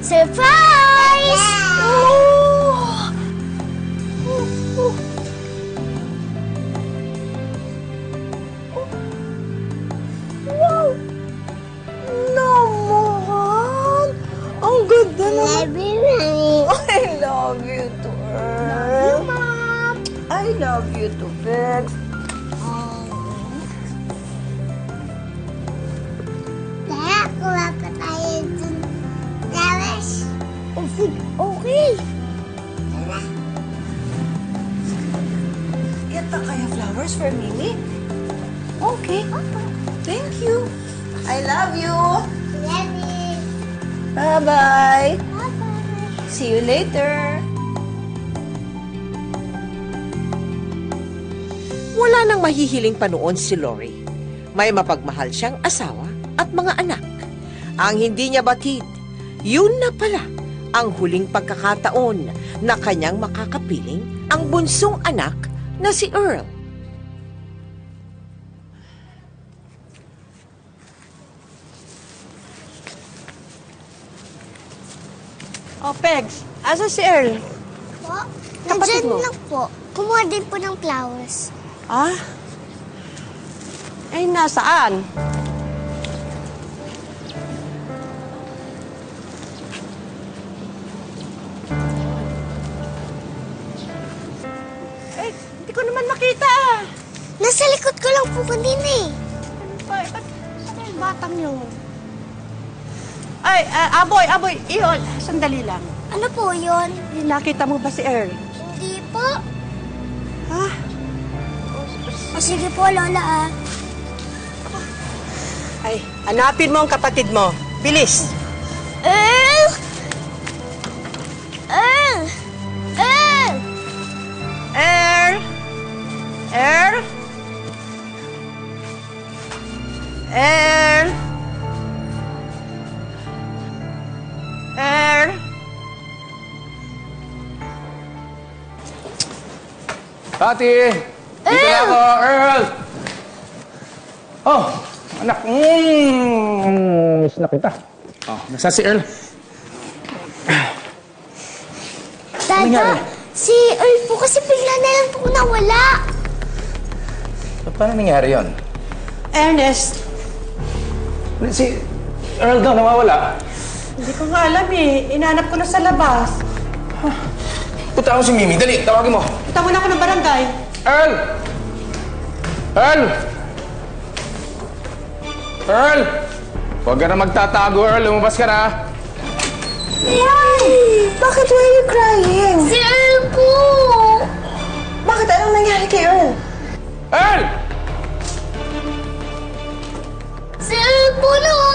Surprise! Oh! Wow! Naman! Ang ganda na! I love you too, Earl. Love you, Mom. I love you too, Bex. Tara, kuha pa tayo dun. Flowers. Oh, sige. Okay. Tara. Get na kaya flowers for Mimi? Okay. Thank you. I love you. Love you. Bye-bye. Bye-bye. See you later. Wala nang mahihiling pa noon si Lori. May mapagmahal siyang asawa at mga anak. Ang hindi niya batid, yun na pala ang huling pagkakataon na kanyang makakapiling ang bunsong anak na si Earl. Oh, Pegs, asa si Earl? Po? Kapatid Nandyan mo? lang po. Kumuha din po ng flowers. Ah? Eh, nasaan? Eh, hindi ko naman makita. Nasa likod ko lang po kanina eh. Ano ba? Ba't saan yung batang yun? Ay, aboy, iyon. Sandali lang. Ano po yun? Eh, nakita mo ba si Earl? Hindi po. Ha? O sige po, Lola ah. Ay, hanapin mo ang kapatid mo. Bilis! Earl! Earl! Earl! Earl! Earl! Earl! Earl! Tati! Dito na ako, Earl! Oh, anak. Miss na kita. Oh, nasa si Earl? Dada, si Earl po kasi bigla na lang po nawala. Paano nangyari yun? Ernest, Si Earl daw nawawala. hindi ko nga alam eh. Inanap ko na sa labas. Punta ako si Mimi. Dali, tawagin mo. Punta muna ako ng barangay. Earl! Earl! Earl! Huwag ka na magtatago, Earl. Lumabas ka na. Why? Bakit were you crying? Si Earl po! Bakit? Anong nangyari kay Earl? Earl! Si Earl po nawala!